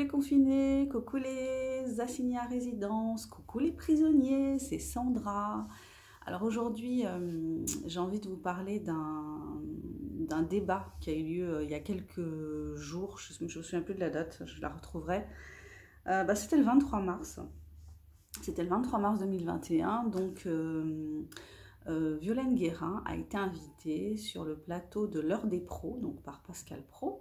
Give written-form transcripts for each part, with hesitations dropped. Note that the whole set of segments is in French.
les confinés, coucou les assignés à résidence, coucou les prisonniers, c'est Sandra. Alors aujourd'hui, j'ai envie de vous parler d'un débat qui a eu lieu il y a quelques jours, je ne me souviens plus de la date, je la retrouverai. C'était le 23 mars, c'était le 23 mars 2021, donc Violaine Guérin a été invitée sur le plateau de l'Heure des pros, donc par Pascal Praud.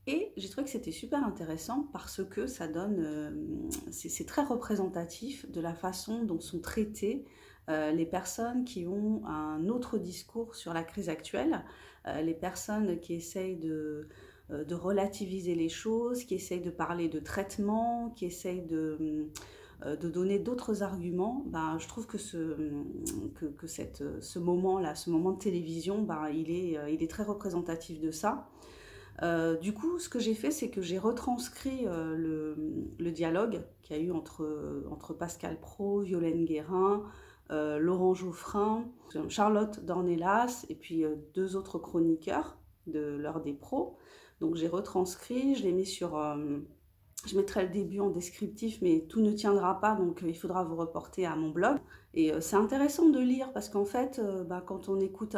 Et j'ai trouvé que c'était super intéressant parce que ça donne, c'est très représentatif de la façon dont sont traitées les personnes qui ont un autre discours sur la crise actuelle, les personnes qui essayent de relativiser les choses, qui essayent de parler de traitement, qui essayent de donner d'autres arguments. Je trouve que ce moment-là, ce moment de télévision, il est très représentatif de ça. Du coup, ce que j'ai fait, c'est que j'ai retranscrit le dialogue qu'il y a eu entre Pascal Praud, Violaine Guérin, Laurent Geoffrin, Charlotte Dornelas et puis deux autres chroniqueurs de l'Heure des pros. Donc j'ai retranscrit, je l'ai mis sur... je mettrai le début en descriptif, mais tout ne tiendra pas, donc il faudra vous reporter à mon blog. Et c'est intéressant de lire, parce qu'en fait, quand on écoute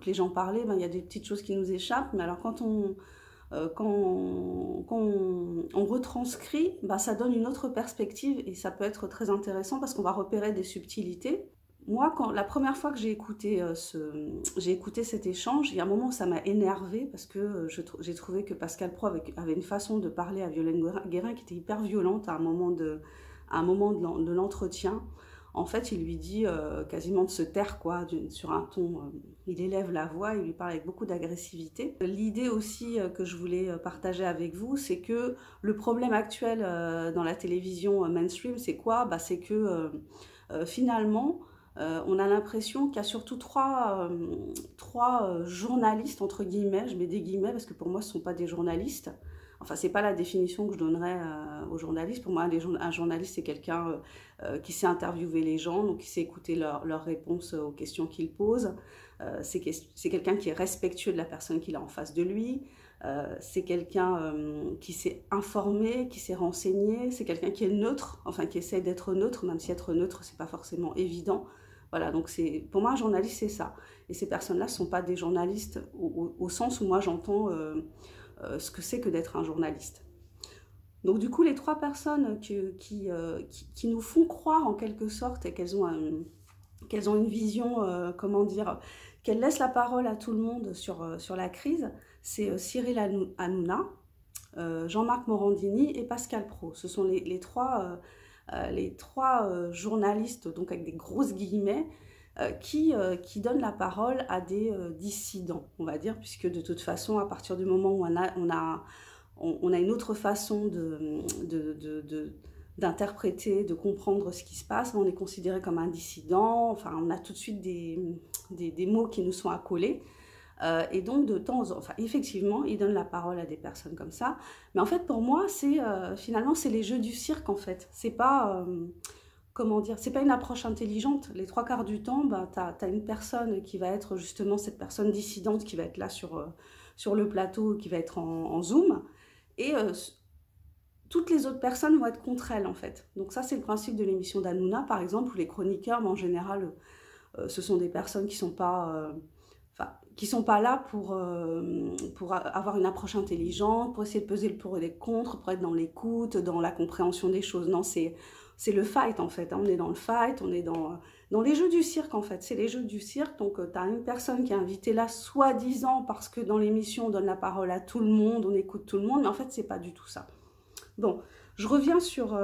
les gens parler, il y a des petites choses qui nous échappent, mais alors quand on retranscrit, ça donne une autre perspective, et ça peut être très intéressant, parce qu'on va repérer des subtilités. Moi, la première fois que j'ai écouté cet échange, il y a un moment où ça m'a énervée parce que j'ai trouvé que Pascal Praud avait une façon de parler à Violaine Guérin qui était hyper violente à un moment de l'entretien. En fait, il lui dit quasiment de se taire, quoi, sur un ton. Il élève la voix, il lui parle avec beaucoup d'agressivité. L'idée aussi que je voulais partager avec vous, c'est que le problème actuel dans la télévision mainstream, c'est quoi? C'est que finalement, on a l'impression qu'il y a surtout trois journalistes, entre guillemets, je mets des guillemets parce que pour moi ce ne sont pas des journalistes, enfin c'est pas la définition que je donnerais aux journalistes. Pour moi un journaliste c'est quelqu'un qui sait interviewer les gens, donc qui sait écouter leurs réponses aux questions qu'ils posent, c'est quelqu'un qui est respectueux de la personne qu'il a en face de lui, c'est quelqu'un qui s'est informé, qui s'est renseigné, c'est quelqu'un qui est neutre, enfin qui essaie d'être neutre, même si être neutre c'est pas forcément évident. Voilà, donc pour moi un journaliste c'est ça. Et ces personnes-là ne sont pas des journalistes au sens où moi j'entends ce que c'est que d'être un journaliste. Donc du coup les trois personnes qui nous font croire en quelque sorte et qu'elles ont une vision, comment dire, qu'elles laissent la parole à tout le monde sur la crise, c'est Cyril Hanouna, Jean-Marc Morandini et Pascal Praud. Ce sont les trois journalistes, donc avec des grosses guillemets, qui donnent la parole à des dissidents, on va dire, puisque de toute façon, à partir du moment où on a une autre façon d'interpréter, de comprendre ce qui se passe, on est considéré comme un dissident, enfin on a tout de suite des mots qui nous sont accolés. Et donc effectivement, il donne la parole à des personnes comme ça. Mais en fait, pour moi, finalement, c'est les jeux du cirque, en fait. C'est pas, comment dire, c'est pas une approche intelligente. Les trois quarts du temps, t'as une personne qui va être justement cette personne dissidente qui va être là sur le plateau, qui va être en Zoom. Et toutes les autres personnes vont être contre elle, en fait. Donc ça, c'est le principe de l'émission d'Hanouna, par exemple, où les chroniqueurs, en général, ce sont des personnes qui sont pas là pour avoir une approche intelligente, pour essayer de peser le pour et les contre, pour être dans l'écoute, dans la compréhension des choses. Non, c'est le fight, en fait. On est dans le fight, on est dans les jeux du cirque, en fait. C'est les jeux du cirque. Donc, tu as une personne qui est invitée là, soi-disant, parce que dans l'émission, on donne la parole à tout le monde, on écoute tout le monde, mais en fait, c'est pas du tout ça. Bon, je reviens sur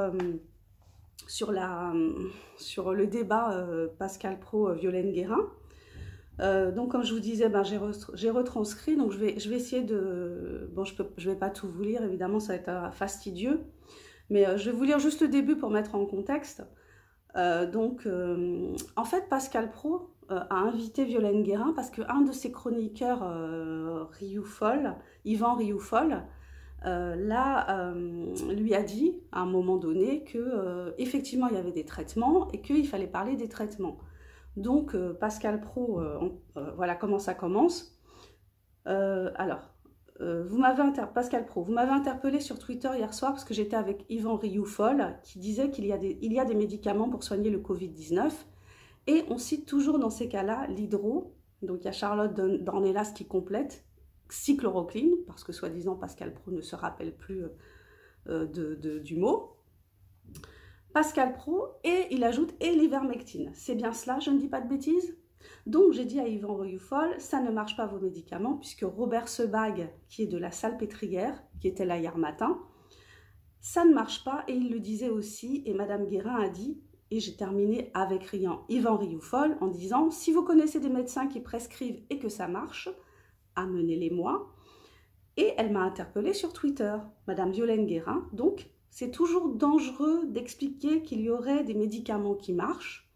le débat Pascal Praud, Violaine Guérin. Donc comme je vous disais, j'ai retranscrit, donc je vais essayer de... Bon, je vais pas tout vous lire, évidemment, ça va être fastidieux, mais je vais vous lire juste le début pour mettre en contexte. En fait, Pascal Praud a invité Violaine Guérin parce qu'un de ses chroniqueurs, Yvan Rioufol, lui a dit à un moment donné que effectivement il y avait des traitements et qu'il fallait parler des traitements. Donc Pascal Praud, voilà comment ça commence. Alors, Pascal Pro, vous m'avez interpellé sur Twitter hier soir parce que j'étais avec Yvan Rioufol qui disait qu'il y a des médicaments pour soigner le Covid-19 et on cite toujours dans ces cas-là l'hydro, donc il y a Charlotte Dornelas qui complète, cyclorocline, parce que soi-disant Pascal Pro ne se rappelle plus du mot. Pascal Pro, et il ajoute et l'ivermectine. C'est bien cela, je ne dis pas de bêtises? Donc j'ai dit à Yvan Rioufol, ça ne marche pas vos médicaments, puisque Robert Sebag, qui est de la Salpêtrière, qui était là hier matin, ça ne marche pas, et il le disait aussi, et Madame Guérin a dit, et j'ai terminé avec Yvan Rioufol en disant, si vous connaissez des médecins qui prescrivent et que ça marche, amenez-les-moi. Et elle m'a interpellée sur Twitter, Madame Violaine Guérin. Donc, c'est toujours dangereux d'expliquer qu'il y aurait des médicaments qui marchent,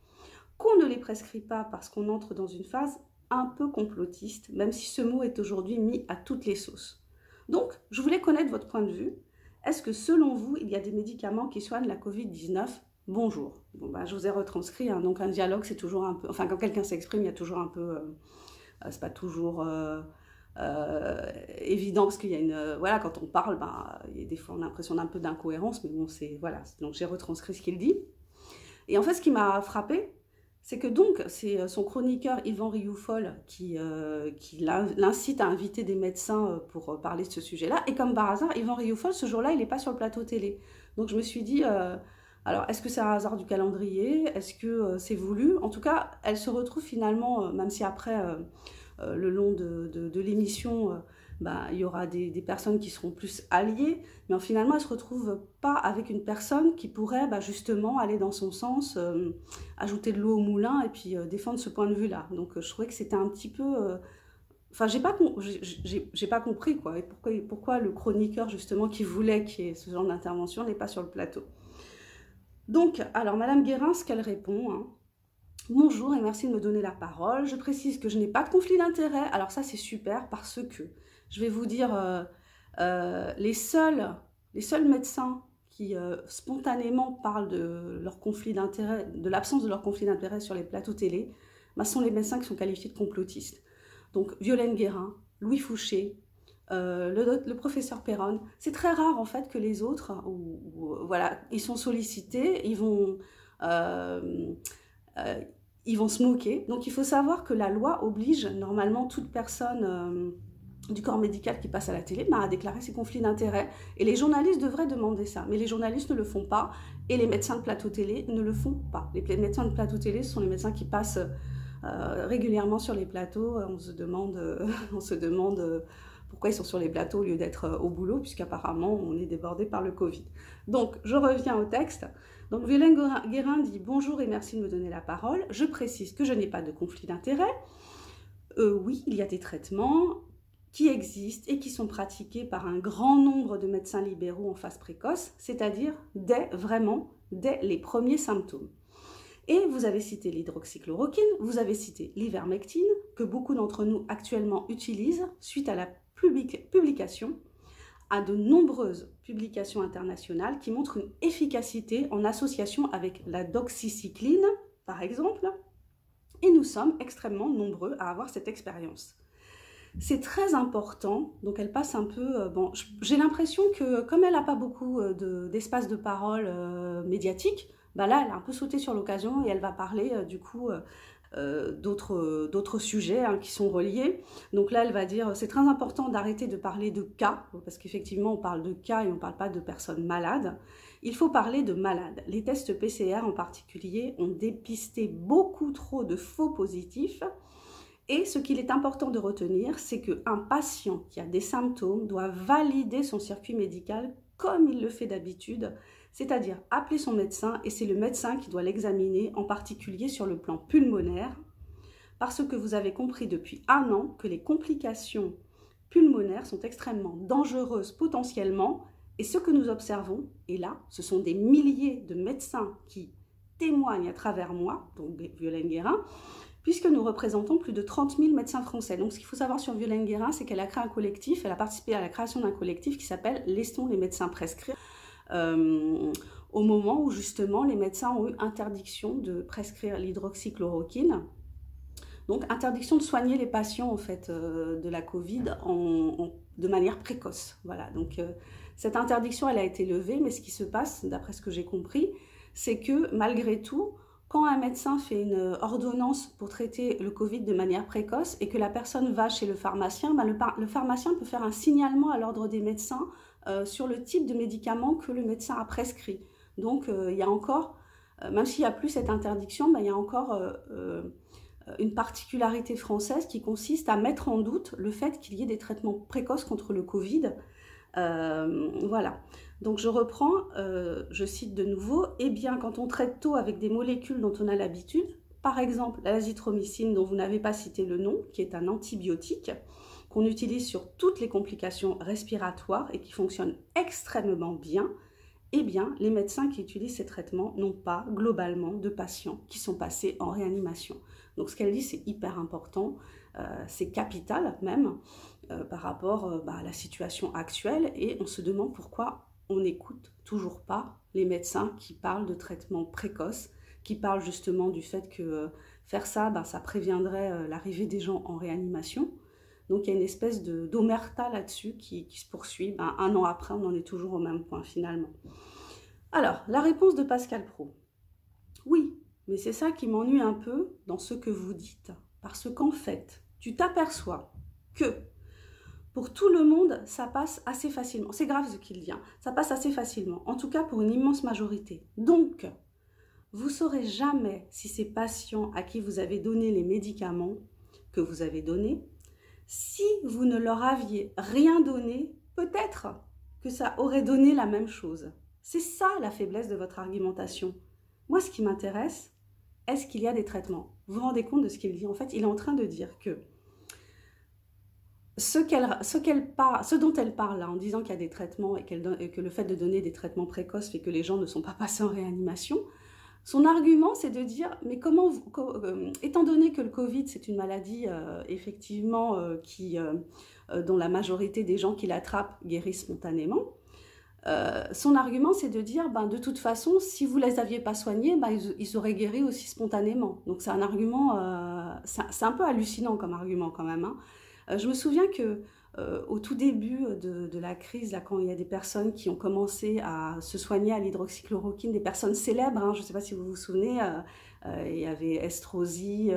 qu'on ne les prescrit pas parce qu'on entre dans une phase un peu complotiste, même si ce mot est aujourd'hui mis à toutes les sauces. Donc, je voulais connaître votre point de vue. Est-ce que selon vous, il y a des médicaments qui soignent la Covid-19? Bonjour. Bon, ben, je vous ai retranscrit, hein, donc un dialogue, c'est toujours un peu... Enfin, quand quelqu'un s'exprime, il y a toujours un peu... c'est pas toujours... évident parce qu'il y a une voilà, quand on parle, il y a des fois on a l'impression d'un peu d'incohérence, mais bon, c'est voilà, donc j'ai retranscrit ce qu'il dit. Et en fait, ce qui m'a frappé, c'est que donc c'est son chroniqueur Yvan Rioufol qui l'incite à inviter des médecins pour parler de ce sujet-là, et comme par hasard, Yvan Rioufol ce jour-là il n'est pas sur le plateau télé, donc je me suis dit alors est-ce que c'est un hasard du calendrier, est-ce que c'est voulu? En tout cas, elle se retrouve finalement, même si après le long de l'émission, il y aura des personnes qui seront plus alliées, mais finalement, elle ne se retrouve pas avec une personne qui pourrait justement aller dans son sens, ajouter de l'eau au moulin et puis défendre ce point de vue-là. Donc, je trouvais que c'était un petit peu... Enfin, j'ai pas compris, quoi. Et pourquoi le chroniqueur, justement, qui voulait qu'il y ait ce genre d'intervention n'est pas sur le plateau. Donc, alors, Madame Guérin, ce qu'elle répond... hein, bonjour et merci de me donner la parole. Je précise que je n'ai pas de conflit d'intérêt. Alors ça, c'est super parce que, je vais vous dire, les seuls médecins qui spontanément parlent de leur conflit d'intérêt, de l'absence de leur conflit d'intérêt sur les plateaux télé, sont les médecins qui sont qualifiés de complotistes. Donc Violaine Guérin, Louis Fouché, le professeur Perron. C'est très rare en fait que les autres, voilà, ils sont sollicités, ils vont se moquer. Donc il faut savoir que la loi oblige normalement toute personne du corps médical qui passe à la télé à déclarer ses conflits d'intérêts. Et les journalistes devraient demander ça, mais les journalistes ne le font pas et les médecins de plateau télé ne le font pas. Les médecins de plateau télé, ce sont les médecins qui passent régulièrement sur les plateaux. On se demande pourquoi ils sont sur les plateaux au lieu d'être au boulot, puisqu'apparemment on est débordé par le Covid. Donc je reviens au texte. Donc Violaine Guérin dit « Bonjour et merci de me donner la parole. Je précise que je n'ai pas de conflit d'intérêt. Oui, il y a des traitements qui existent et qui sont pratiqués par un grand nombre de médecins libéraux en phase précoce, c'est-à-dire dès les premiers symptômes. Et vous avez cité l'hydroxychloroquine, vous avez cité l'ivermectine, que beaucoup d'entre nous actuellement utilisent suite à la publication à de nombreuses publications internationales qui montrent une efficacité en association avec la doxycycline, par exemple, et nous sommes extrêmement nombreux à avoir cette expérience. C'est très important, donc elle passe un peu... j'ai l'impression que comme elle n'a pas beaucoup d'espace de parole médiatique, là elle a un peu sauté sur l'occasion et elle va parler du coup d'autres sujets qui sont reliés. Donc là elle va dire c'est très important d'arrêter de parler de cas, parce qu'effectivement on parle de cas et on ne parle pas de personnes malades. Il faut parler de malades. Les tests PCR en particulier ont dépisté beaucoup trop de faux positifs. Et ce qu'il est important de retenir, c'est qu'un patient qui a des symptômes doit valider son circuit médical comme il le fait d'habitude, c'est-à-dire appeler son médecin, et c'est le médecin qui doit l'examiner, en particulier sur le plan pulmonaire, parce que vous avez compris depuis 1 an que les complications pulmonaires sont extrêmement dangereuses potentiellement, et ce que nous observons, et là, ce sont des milliers de médecins qui témoignent à travers moi, donc Violaine Guérin, puisque nous représentons plus de 30 000 médecins français. Donc ce qu'il faut savoir sur Violaine Guérin, c'est qu'elle a créé un collectif, elle a participé à la création d'un collectif qui s'appelle « Laissons les médecins prescrire », au moment où justement les médecins ont eu interdiction de prescrire l'hydroxychloroquine. Donc, interdiction de soigner les patients en fait, de la Covid de manière précoce. Voilà, donc cette interdiction, elle a été levée, mais ce qui se passe, d'après ce que j'ai compris, c'est que malgré tout, quand un médecin fait une ordonnance pour traiter le Covid de manière précoce et que la personne va chez le pharmacien, ben le pharmacien peut faire un signalement à l'ordre des médecins sur le type de médicament que le médecin a prescrit. Donc, il y a encore, même s'il n'y a plus cette interdiction, ben, il y a encore une particularité française qui consiste à mettre en doute le fait qu'il y ait des traitements précoces contre le Covid. Voilà. Donc je reprends, je cite de nouveau, « Eh bien, quand on traite tôt avec des molécules dont on a l'habitude, par exemple l'azithromycine dont vous n'avez pas cité le nom, qui est un antibiotique, qu'on utilise sur toutes les complications respiratoires et qui fonctionne extrêmement bien, eh bien, les médecins qui utilisent ces traitements n'ont pas globalement de patients qui sont passés en réanimation. » Donc ce qu'elle dit, c'est hyper important, c'est capital même par rapport à la situation actuelle, et on se demande pourquoi on n'écoute toujours pas les médecins qui parlent de traitement précoce, qui parlent justement du fait que faire ça, ça préviendrait l'arrivée des gens en réanimation. Donc il y a une espèce d'omerta là-dessus qui se poursuit. Un an après, on en est toujours au même point finalement. Alors, la réponse de Pascal Praud. Oui, mais c'est ça qui m'ennuie un peu dans ce que vous dites. Parce qu'en fait, tu t'aperçois que pour tout le monde, ça passe assez facilement. C'est grave ce qu'il dit, hein. Ça passe assez facilement, en tout cas pour une immense majorité. Donc, vous ne saurez jamais si ces patients à qui vous avez donné les médicaments que vous avez donnés, si vous ne leur aviez rien donné, peut-être que ça aurait donné la même chose. C'est ça la faiblesse de votre argumentation. Moi, ce qui m'intéresse, est-ce qu'il y a des traitements? Vous vous rendez compte de ce qu'il dit? En fait, il est en train de dire que ce dont elle parle là, en disant qu'il y a des traitements et que le fait de donner des traitements précoces fait que les gens ne sont pas passés en réanimation, son argument c'est de dire, mais comment, étant donné que le Covid c'est une maladie effectivement dont la majorité des gens qui l'attrapent guérissent spontanément, son argument c'est de dire, de toute façon, si vous ne les aviez pas soignés, ils auraient guéri aussi spontanément. Donc c'est un argument, c'est un peu hallucinant comme argument quand même, hein. Je me souviens que au tout début de la crise, là, quand il y a des personnes qui ont commencé à se soigner à l'hydroxychloroquine, des personnes célèbres, hein, je ne sais pas si vous vous souvenez, il y avait Estrosi,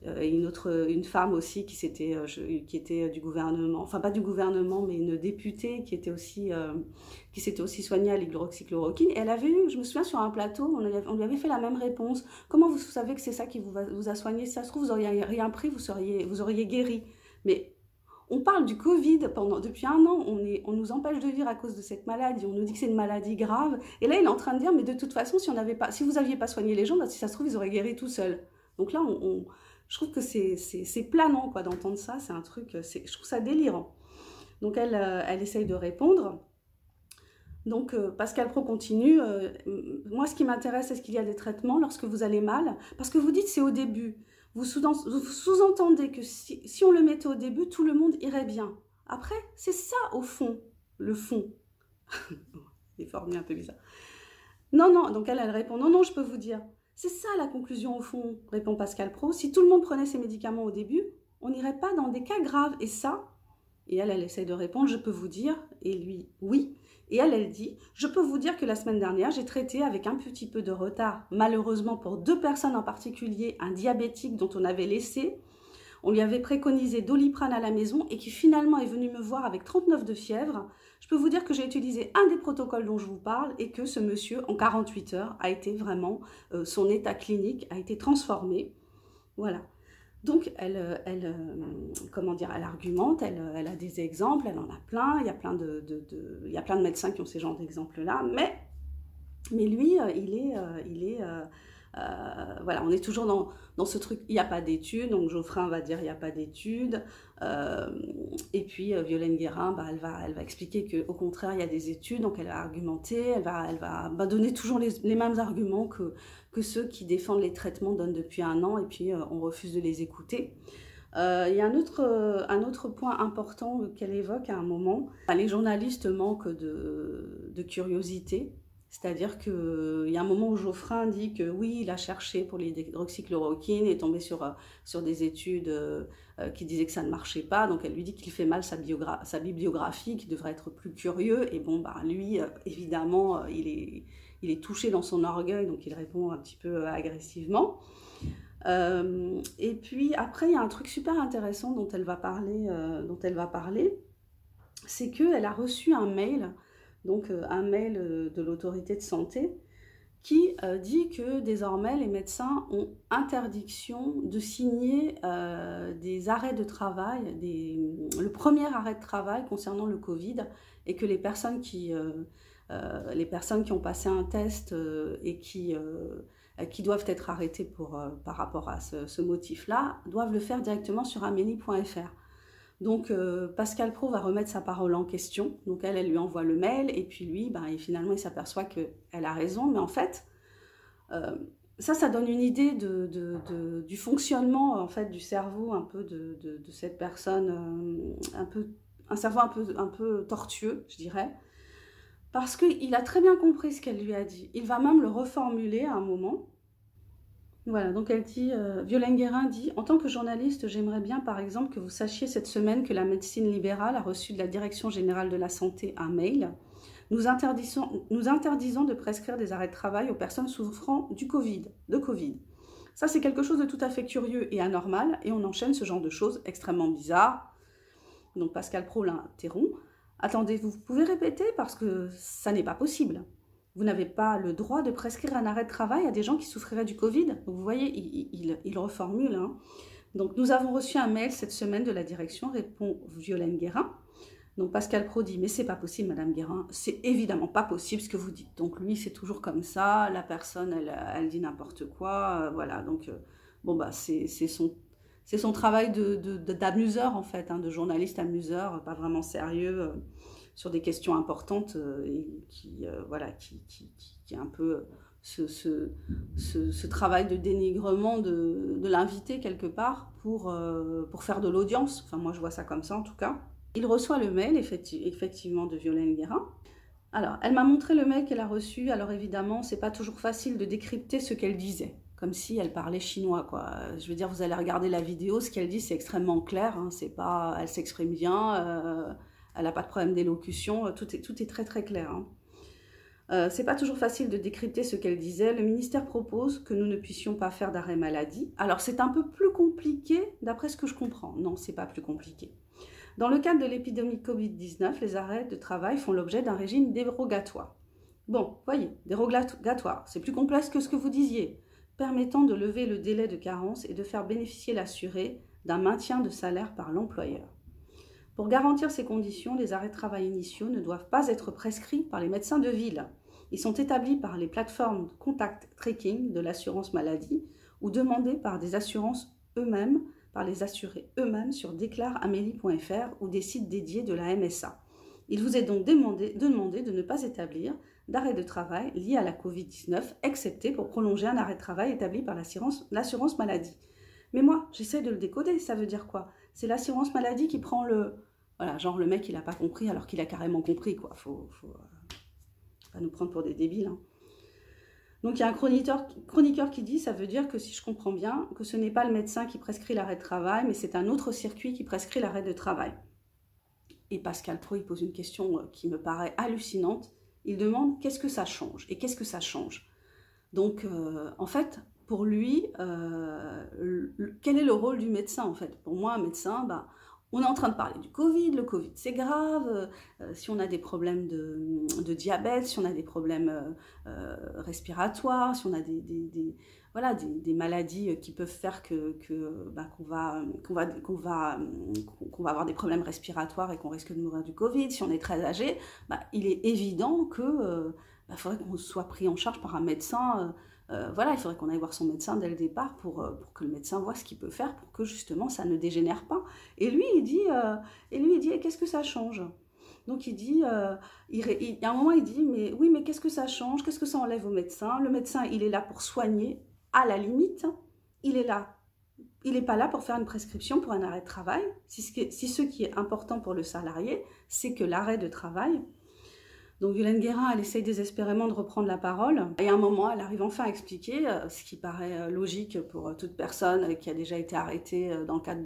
une femme aussi qui était du gouvernement, enfin pas du gouvernement, mais une députée qui s'était aussi soignée à l'hydroxychloroquine. Et elle avait eu, je me souviens, sur un plateau, on lui avait fait la même réponse. Comment vous savez que c'est ça qui vous a soigné? Si ça se trouve, vous n'auriez rien pris, vous auriez guéri. Mais on parle du Covid depuis un an, on nous empêche de vivre à cause de cette maladie, on nous dit que c'est une maladie grave. Et là, il est en train de dire, mais de toute façon, si vous n'aviez pas soigné les gens, si ça se trouve, ils auraient guéri tout seuls. Donc là, je trouve que c'est planant quoi, d'entendre ça, c'est un truc, je trouve ça délirant. Donc elle essaye de répondre. Donc Pascal Praud continue, moi ce qui m'intéresse, est-ce qu'il y a des traitements lorsque vous allez mal? Parce que vous dites c'est au début. Vous sous-entendez que si on le mettait au début, tout le monde irait bien. Après, c'est ça au fond, le fond. C'est formulé un peu bizarre. Non, donc elle répond, non, je peux vous dire. C'est ça la conclusion au fond, répond Pascal Praud. Si tout le monde prenait ses médicaments au début, on n'irait pas dans des cas graves. Et ça, et elle essaye de répondre, je peux vous dire, et lui, oui. Et elle dit, je peux vous dire que la semaine dernière, j'ai traité avec un petit peu de retard, malheureusement pour 2 personnes en particulier, un diabétique dont on avait on lui avait préconisé Doliprane à la maison et qui finalement est venu me voir avec 39 de fièvre. Je peux vous dire que j'ai utilisé un des protocoles dont je vous parle et que ce monsieur, en 48 heures, a été vraiment, son état clinique a été transformé. Voilà. Donc, elle argumente, elle a des exemples, elle en a plein, il y a plein de médecins qui ont ces genres d'exemples-là, mais lui, voilà, on est toujours dans ce truc, il n'y a pas d'études, donc Geoffrin va dire il n'y a pas d'études, et puis Violaine Guérin, elle va expliquer qu'au contraire, il y a des études, donc elle va argumenter, elle va donner toujours les mêmes arguments que ceux qui défendent les traitements donnent depuis un an, et puis on refuse de les écouter. Il y a un autre point important qu'elle évoque à un moment. Les journalistes manquent de curiosité. C'est-à-dire qu'il y a un moment où Geoffrin dit que oui, il a cherché pour l'hydroxychloroquine et est tombé sur des études qui disaient que ça ne marchait pas. Donc elle lui dit qu'il fait mal sa bibliographie, qu'il devrait être plus curieux. Et bon, bah, lui, évidemment, il est touché dans son orgueil, donc il répond un petit peu agressivement. Et puis après, il y a un truc super intéressant dont elle va parler, c'est qu'elle a reçu un mail, donc un mail de l'autorité de santé, qui dit que désormais les médecins ont interdiction de signer des arrêts de travail, le premier arrêt de travail concernant le Covid, et que les personnes qui ont passé un test et qui doivent être arrêtées par rapport à ce motif-là, doivent le faire directement sur amélie.fr. Donc Pascal Praud va remettre sa parole en question, donc elle lui envoie le mail, et puis lui, finalement il s'aperçoit qu'elle a raison, mais en fait, ça donne une idée du fonctionnement en fait, du cerveau un peu de cette personne, un cerveau un peu tortueux, je dirais, parce qu'il a très bien compris ce qu'elle lui a dit. Il va même le reformuler à un moment. Voilà, donc elle dit, Violaine Guérin dit « En tant que journaliste, j'aimerais bien par exemple que vous sachiez cette semaine que la médecine libérale a reçu de la Direction générale de la santé un mail. Nous interdisons de prescrire des arrêts de travail aux personnes souffrant de Covid. Ça, c'est quelque chose de tout à fait curieux et anormal, et on enchaîne ce genre de choses extrêmement bizarres. » Donc Pascal Praud l'interrompt. « Attendez, vous pouvez répéter parce que ça n'est pas possible. Vous n'avez pas le droit de prescrire un arrêt de travail à des gens qui souffriraient du Covid. » Donc vous voyez, il reformule. Hein. Donc nous avons reçu un mail cette semaine de la direction, répond Violaine Guérin. Donc Pascal Praud dit « Mais c'est pas possible, Madame Guérin, c'est évidemment pas possible ce que vous dites. » Donc lui, c'est toujours comme ça, la personne, elle dit n'importe quoi. Voilà, donc bon, bah c'est son travail d'amuseur en fait, hein, de journaliste amuseur, pas vraiment sérieux, sur des questions importantes et qui est un peu ce travail de dénigrement de l'invité quelque part pour faire de l'audience. Enfin, moi je vois ça comme ça en tout cas. Il reçoit le mail effectivement de Violaine Guérin. Alors, elle m'a montré le mail qu'elle a reçu. Alors évidemment, c'est pas toujours facile de décrypter ce qu'elle disait, comme si elle parlait chinois, quoi. Je veux dire, vous allez regarder la vidéo, ce qu'elle dit, c'est extrêmement clair. Hein, c'est pas, elle s'exprime bien, elle n'a pas de problème d'élocution, tout est très très clair. Hein. C'est pas toujours facile de décrypter ce qu'elle disait. Le ministère propose que nous ne puissions pas faire d'arrêt maladie. Alors c'est un peu plus compliqué, d'après ce que je comprends. Non, c'est pas plus compliqué. Dans le cadre de l'épidémie de Covid-19, les arrêts de travail font l'objet d'un régime dérogatoire. Bon, voyez, dérogatoire, c'est plus complexe que ce que vous disiez, permettant de lever le délai de carence et de faire bénéficier l'assuré d'un maintien de salaire par l'employeur. Pour garantir ces conditions, les arrêts de travail initiaux ne doivent pas être prescrits par les médecins de ville. Ils sont établis par les plateformes de contact tracking de l'assurance maladie ou demandés par des assurances eux-mêmes, par les assurés eux-mêmes sur déclareamélie.fr ou des sites dédiés de la MSA. Il vous est donc demandé de ne pas établir d'arrêt de travail lié à la Covid-19, excepté pour prolonger un arrêt de travail établi par l'assurance maladie. Mais moi, j'essaie de le décoder, ça veut dire quoi? C'est l'assurance maladie qui prend le... Voilà, genre le mec, il n'a pas compris alors qu'il a carrément compris, quoi. Faut pas nous prendre pour des débiles, hein. Donc il y a un chroniqueur qui dit, ça veut dire que si je comprends bien, que ce n'est pas le médecin qui prescrit l'arrêt de travail, mais c'est un autre circuit qui prescrit l'arrêt de travail. Et Pascal Praud, il pose une question qui me paraît hallucinante. Il demande qu'est-ce que ça change? Et qu'est-ce que ça change? Donc en fait, pour lui, quel est le rôle du médecin en fait? Pour moi, un médecin, on est en train de parler du Covid, le Covid c'est grave, si on a des problèmes de diabète, si on a des problèmes respiratoires, si on a des maladies qui peuvent faire qu'on va avoir des problèmes respiratoires et qu'on risque de mourir du Covid, si on est très âgé, il est évident que faudrait qu'on soit pris en charge par un médecin. Il faudrait qu'on aille voir son médecin dès le départ pour que le médecin voit ce qu'il peut faire pour que justement ça ne dégénère pas. Et lui, il dit, qu'est-ce que ça change? Donc il dit, à un moment il dit, mais oui, mais qu'est-ce que ça change? Qu'est-ce que ça enlève au médecin? Le médecin, il est là pour soigner, à la limite, il n'est pas là pour faire une prescription pour un arrêt de travail. Si ce qui est important pour le salarié, c'est que l'arrêt de travail Donc Violaine Guérin, elle essaye désespérément de reprendre la parole. Et à un moment, elle arrive enfin à expliquer, ce qui paraît logique pour toute personne qui a déjà été arrêtée dans le cadre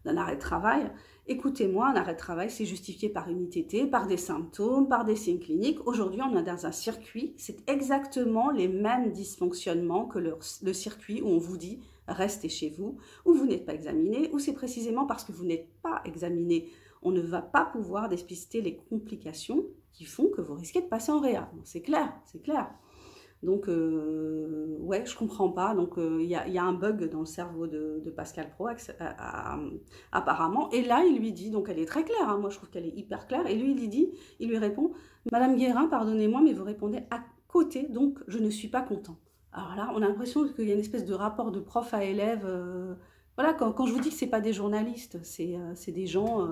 d'un arrêt de travail. Écoutez-moi, un arrêt de travail, c'est justifié par une ITT, par des symptômes, par des signes cliniques. Aujourd'hui, on est dans un circuit, c'est exactement les mêmes dysfonctionnements que le circuit où on vous dit « restez chez vous », où vous n'êtes pas examiné, où c'est précisément parce que vous n'êtes pas examiné. On ne va pas pouvoir dépister les complications qui font que vous risquez de passer en réa. C'est clair, c'est clair. Donc, ouais, je comprends pas. Donc, il y a un bug dans le cerveau de Pascal Praud, apparemment. Et là, il lui dit, donc elle est très claire, hein, moi je trouve qu'elle est hyper claire. Et lui, il lui répond, Madame Guérin, pardonnez-moi, mais vous répondez à côté, donc je ne suis pas content. Alors là, on a l'impression qu'il y a une espèce de rapport de prof à élève. Voilà, quand je vous dis que c'est pas des journalistes, c'est des gens.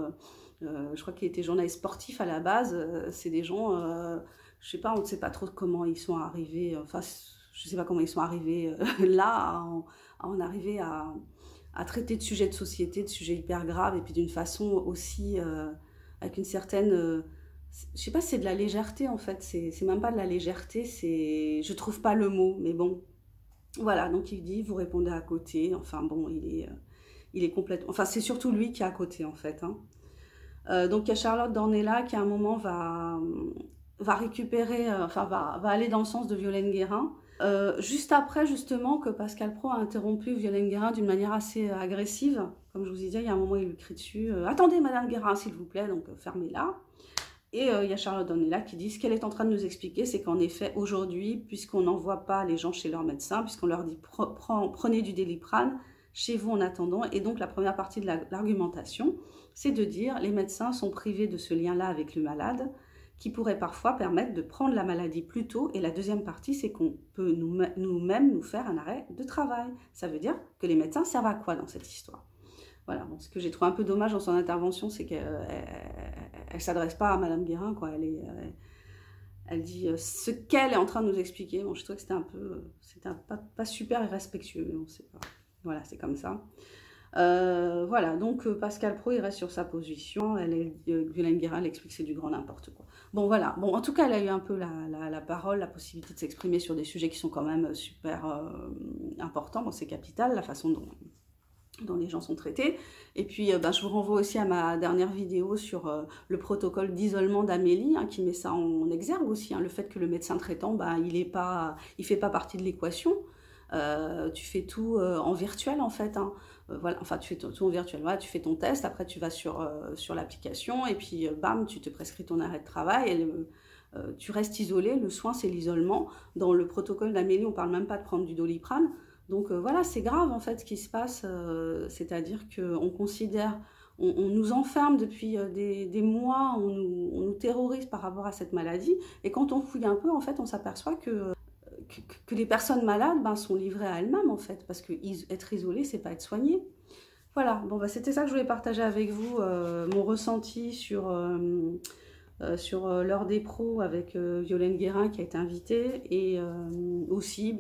Je crois qu'il était journaliste sportif à la base. C'est des gens. Je sais pas, on ne sait pas trop comment ils sont arrivés. Enfin, je sais pas comment ils sont arrivés là, à en arriver à traiter de sujets de société, de sujets hyper graves, et puis d'une façon aussi avec une certaine. Je sais pas si c'est de la légèreté en fait. C'est même pas de la légèreté. Je trouve pas le mot, mais bon. Voilà, donc il dit, vous répondez à côté. Enfin bon, il est complètement. Enfin, c'est surtout lui qui est à côté en fait. Hein. Donc il y a Charlotte Dornelas qui à un moment va récupérer, va aller dans le sens de Violaine Guérin. Juste après, justement, que Pascal Praud a interrompu Violaine Guérin d'une manière assez agressive. Comme je vous disais, il y a un moment, il lui crie dessus « Attendez, Madame Guérin, s'il vous plaît, donc fermez-la ». Et il y a Charlotte Dornelas qui dit ce qu'elle est en train de nous expliquer, c'est qu'en effet, aujourd'hui, puisqu'on n'envoie pas les gens chez leur médecin, puisqu'on leur dit prenez du Doliprane chez vous en attendant, et donc la première partie de l'argumentation, c'est de dire les médecins sont privés de ce lien-là avec le malade, qui pourrait parfois permettre de prendre la maladie plus tôt, et la deuxième partie, c'est qu'on peut nous-mêmes nous faire un arrêt de travail. Ça veut dire que les médecins servent à quoi dans cette histoire? Voilà, bon, ce que j'ai trouvé un peu dommage dans son intervention, c'est qu'elle ne s'adresse pas à Madame Guérin, quoi. Elle dit ce qu'elle est en train de nous expliquer. Bon, je trouvais que c'était pas super irrespectueux, mais bon, c'est pas... Voilà, c'est comme ça. Voilà, donc Pascal Praud, il reste sur sa position. Violaine Guérin, elle explique que c'est du grand n'importe quoi. Bon, voilà. Bon, en tout cas, elle a eu un peu la parole, la possibilité de s'exprimer sur des sujets qui sont quand même super importants. Bon, c'est capital, la façon dont les gens sont traités. Et puis, je vous renvoie aussi à ma dernière vidéo sur le protocole d'isolement d'Amélie, hein, qui met ça en exergue aussi. Hein, le fait que le médecin traitant, il fait pas partie de l'équation. Tu fais tout en virtuel en fait. Hein. Voilà, enfin, tu fais tout en virtuel. Voilà, tu fais ton test, après tu vas sur l'application et puis bam, tu te prescris ton arrêt de travail. Et tu restes isolé. Le soin, c'est l'isolement. Dans le protocole d'Amélie, on parle même pas de prendre du Doliprane. Donc voilà, c'est grave en fait ce qui se passe, c'est-à-dire qu'on considère, on nous enferme depuis des mois, on nous terrorise par rapport à cette maladie, et quand on fouille un peu, en fait, on s'aperçoit que les personnes malades sont livrées à elles-mêmes en fait, parce que être isolé, c'est pas être soigné. Voilà, bon c'était ça que je voulais partager avec vous, mon ressenti sur l'heure des pros avec Violaine Guérin qui a été invitée, et aussi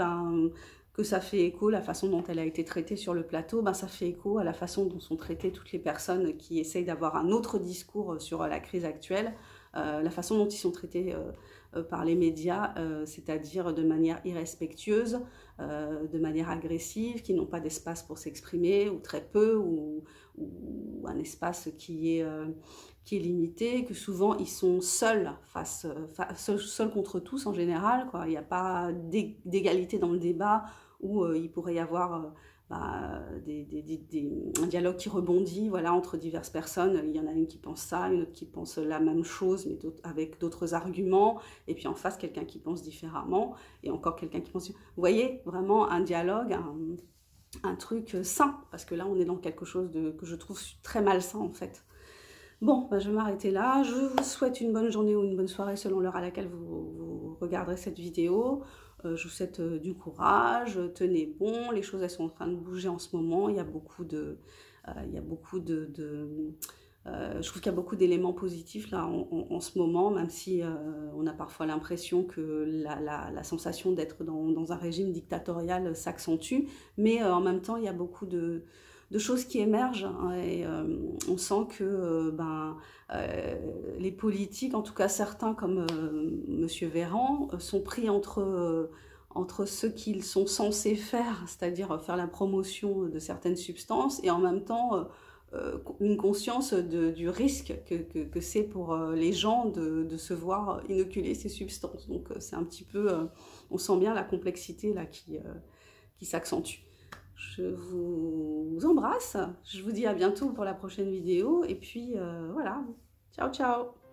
que ça fait écho, la façon dont elle a été traitée sur le plateau, ça fait écho à la façon dont sont traitées toutes les personnes qui essayent d'avoir un autre discours sur la crise actuelle, la façon dont ils sont traités par les médias, c'est-à-dire de manière irrespectueuse, de manière agressive, qui n'ont pas d'espace pour s'exprimer, ou très peu, ou un espace qui est limité, que souvent ils sont seuls, seuls contre tous en général, quoi. Il n'y a pas d'égalité dans le débat, où il pourrait y avoir un dialogue qui rebondit, voilà, entre diverses personnes. Il y en a une qui pense ça, une autre qui pense la même chose, mais avec d'autres arguments, et puis en face, quelqu'un qui pense différemment, et encore quelqu'un qui pense... Vous voyez, vraiment un dialogue, un truc sain, parce que là, on est dans quelque chose que je trouve très malsain, en fait. Bon, je vais m'arrêter là. Je vous souhaite une bonne journée ou une bonne soirée selon l'heure à laquelle vous regarderez cette vidéo. Je vous souhaite du courage, tenez bon, les choses elles sont en train de bouger en ce moment, il y a beaucoup de... je trouve qu'il y a beaucoup d'éléments positifs là en ce moment, même si on a parfois l'impression que la sensation d'être dans un régime dictatorial s'accentue, mais en même temps il y a beaucoup de choses qui émergent, hein, et on sent que les politiques, en tout cas certains comme Monsieur Véran, sont pris entre ce qu'ils sont censés faire, c'est-à-dire faire la promotion de certaines substances, et en même temps une conscience du risque que c'est pour les gens de se voir inoculer ces substances. Donc c'est un petit peu, on sent bien la complexité là qui s'accentue. Je vous embrasse, je vous dis à bientôt pour la prochaine vidéo, et puis voilà, ciao ciao.